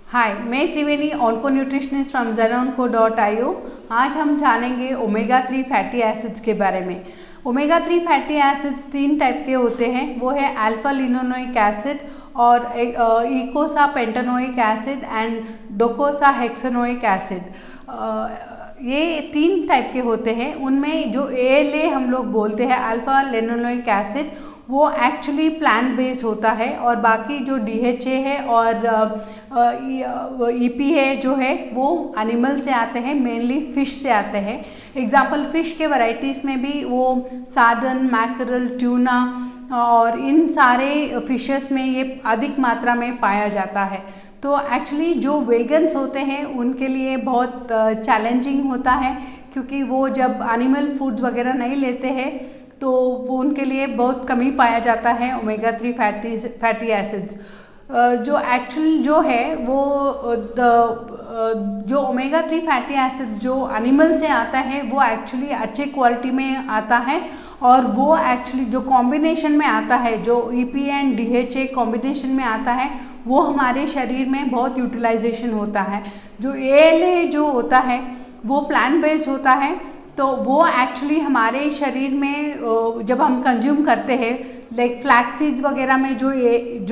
हाय, मैं त्रिवेणी onco nutritionist from zenonco.io। आज हम जानेंगे ओमेगा 3 फैटी एसिड्स के बारे में। ओमेगा 3 फैटी एसिड्स 3 टाइप के होते हैं, वो है अल्फा लिनोनोइक एसिड और इकोसा पेंटानोइक एसिड एंड डोकोसा हेक्सानोइक एसिड। ये 3 टाइप के होते हैं। उनमें जो ALA हम लोग बोलते हैं अल्फा लिनोनोइक एसिड, वो एक्चुअली प्लांट बेस्ड होता है, और बाकी जो DHA है और EPA जो है वो एनिमल से आते हैं, मेनली फिश से आते हैं। एग्जाम्पल फिश के वैरायटीज़ में भी वो सार्डन, मैकरल, ट्यूना और इन सारे फिशेस में ये अधिक मात्रा में पाया जाता है। तो एक्चुअली जो वेगन्स होते हैं उनके लिए बहुत चैलेंजिंग होता है, क्योंकि वो जब एनिमल फूड्स वगैरह नहीं लेते हैं तो वो उनके लिए बहुत कमी पाया जाता है ओमेगा 3 फैटी एसिड्स। जो एक्चुअल जो है वो जो ओमेगा 3 फैटी एसिड्स जो एनिमल से आता है वो एक्चुअली अच्छे क्वालिटी में आता है, और वो एक्चुअली जो कॉम्बिनेशन में आता है, जो EPA एंड DHA कॉम्बिनेशन में आता है, वो हमारे शरीर में बहुत यूटिलाइजेशन होता है। जो ALA जो होता है वो प्लांट बेस्ड होता है, तो वो एक्चुअली हमारे शरीर में जब हम कंज्यूम करते हैं, लाइक फ्लैक्स सीड्स वगैरह में जो ये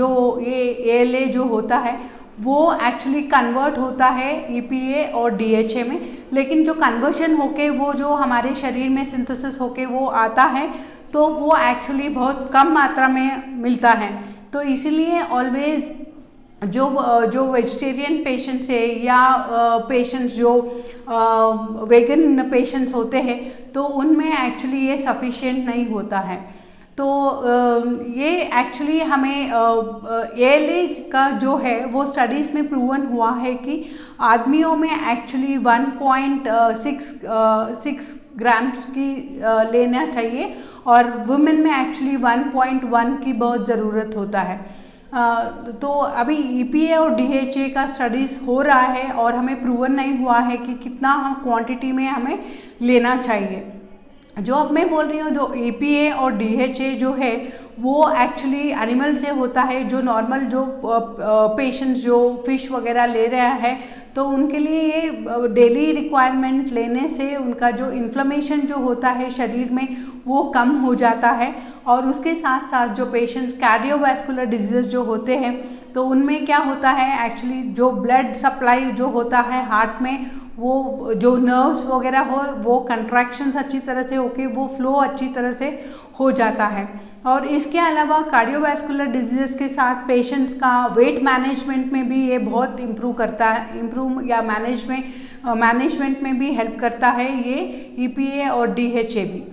ALA जो होता है वो एक्चुअली कन्वर्ट होता है EPA और DHA में। लेकिन जो कन्वर्शन होके वो जो हमारे शरीर में सिंथेसिस होके वो आता है, तो वो एक्चुअली बहुत कम मात्रा में मिलता है। तो इसीलिए ऑलवेज जो वेजिटेरियन पेशेंट्स है या पेशेंट्स जो वेगन पेशेंट्स होते हैं, तो उनमें एक्चुअली ये सफिशिएंट नहीं होता है। तो ये एक्चुअली हमें ALA का जो है वो स्टडीज़ में प्रूवन हुआ है कि आदमियों में एक्चुअली 1.6 ग्राम्स की लेना चाहिए, और वुमेन में एक्चुअली 1.1 की बहुत ज़रूरत होता है। तो अभी EPA और DHA का स्टडीज़ हो रहा है, और हमें प्रूवन नहीं हुआ है कि कितना क्वांटिटी में हमें लेना चाहिए। जो अब मैं बोल रही हूँ, जो EPA और DHA जो है वो एक्चुअली एनिमल से होता है। जो नॉर्मल जो पेशेंट्स जो फिश वगैरह ले रहा है, तो उनके लिए ये डेली रिक्वायरमेंट लेने से उनका जो इन्फ्लेमेशन जो होता है शरीर में वो कम हो जाता है। और उसके साथ साथ जो पेशेंट्स कार्डियोवैस्कुलर डिजीज़ जो होते हैं, तो उनमें क्या होता है, एक्चुअली जो ब्लड सप्लाई जो होता है हार्ट में, वो जो नर्व्स वगैरह हो वो कंट्रैक्शंस अच्छी तरह से होके वो फ्लो अच्छी तरह से हो जाता है। और इसके अलावा कार्डियोवैस्कुलर डिजीज़ के साथ पेशेंट्स का वेट मैनेजमेंट में भी ये बहुत इम्प्रूव करता है, या मैनेजमेंट में भी हेल्प करता है ये EPA और DHA भी।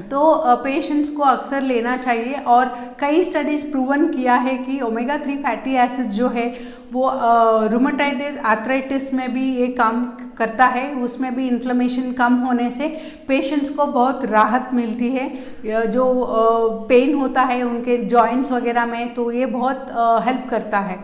तो पेशेंट्स को अक्सर लेना चाहिए, और कई स्टडीज़ प्रूवन किया है कि ओमेगा 3 फैटी एसिड्स जो है वो रूमेटॉइड आर्थराइटिस में भी ये काम करता है। उसमें भी इन्फ्लेमेशन कम होने से पेशेंट्स को बहुत राहत मिलती है। जो पेन होता है उनके जॉइंट्स वगैरह में, तो ये बहुत हेल्प करता है।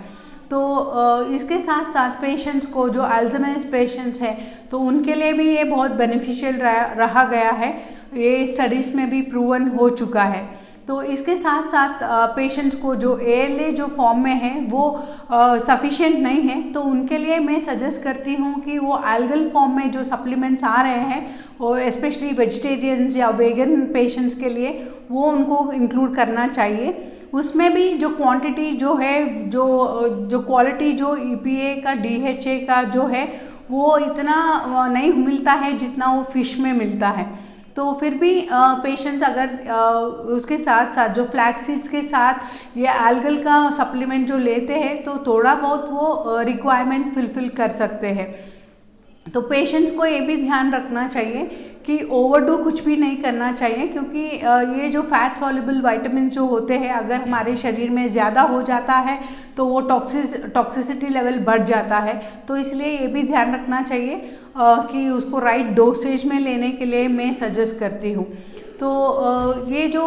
तो इसके साथ साथ पेशेंट्स को जो अल्जाइमर्स पेशेंट्स हैं, तो उनके लिए भी ये बहुत बेनिफिशियल रहा गया है। ये स्टडीज़ में भी प्रूवन हो चुका है। तो इसके साथ साथ पेशेंट्स को जो ALA जो फॉर्म में है वो सफिशिएंट नहीं है, तो उनके लिए मैं सजेस्ट करती हूँ कि वो एल्गल फॉर्म में जो सप्लीमेंट्स आ रहे हैं, वो स्पेशली वेजिटेरियंस या वेगन पेशेंट्स के लिए वो उनको इंक्लूड करना चाहिए। उसमें भी जो क्वांटिटी जो है, जो क्वालिटी जो EPA का DHA का जो है वो इतना नहीं मिलता है जितना वो फिश में मिलता है। तो फिर भी पेशेंट्स अगर उसके साथ साथ जो फ्लैक्स सीड्स के साथ ये एल्गल का सप्लीमेंट जो लेते हैं, तो थोड़ा बहुत वो रिक्वायरमेंट फुलफिल कर सकते हैं। तो पेशेंट्स को ये भी ध्यान रखना चाहिए कि ओवरडू कुछ भी नहीं करना चाहिए, क्योंकि ये जो फैट सॉल्युबल विटामिन जो होते हैं, अगर हमारे शरीर में ज़्यादा हो जाता है तो वो टॉक्सिसिटी लेवल बढ़ जाता है। तो इसलिए ये भी ध्यान रखना चाहिए कि उसको राइट डोसेज में लेने के लिए मैं सजेस्ट करती हूँ। तो ये जो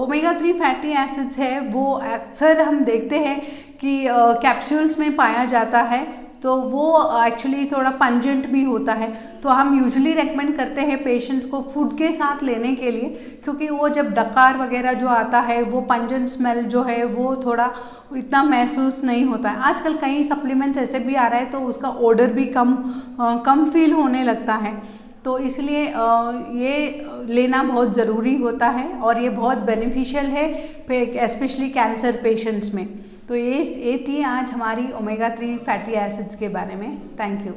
ओमेगा 3 फैटी एसिड्स है वो अक्सर हम देखते हैं कि कैप्सूल्स में पाया जाता है, तो वो एक्चुअली थोड़ा पंजेंट भी होता है, तो हम यूजुअली रेकमेंड करते हैं पेशेंट्स को फूड के साथ लेने के लिए, क्योंकि वो जब डकार वगैरह जो आता है वो पंजेंट स्मेल जो है वो थोड़ा इतना महसूस नहीं होता है। आजकल कई सप्लीमेंट्स ऐसे भी आ रहा है तो उसका ओडर भी कम फील होने लगता है, तो इसलिए ये लेना बहुत ज़रूरी होता है और ये बहुत बेनिफिशियल है स्पेशली कैंसर पेशेंट्स में। तो ये थी आज हमारी ओमेगा 3 फैटी एसिड्स के बारे में। Thank you.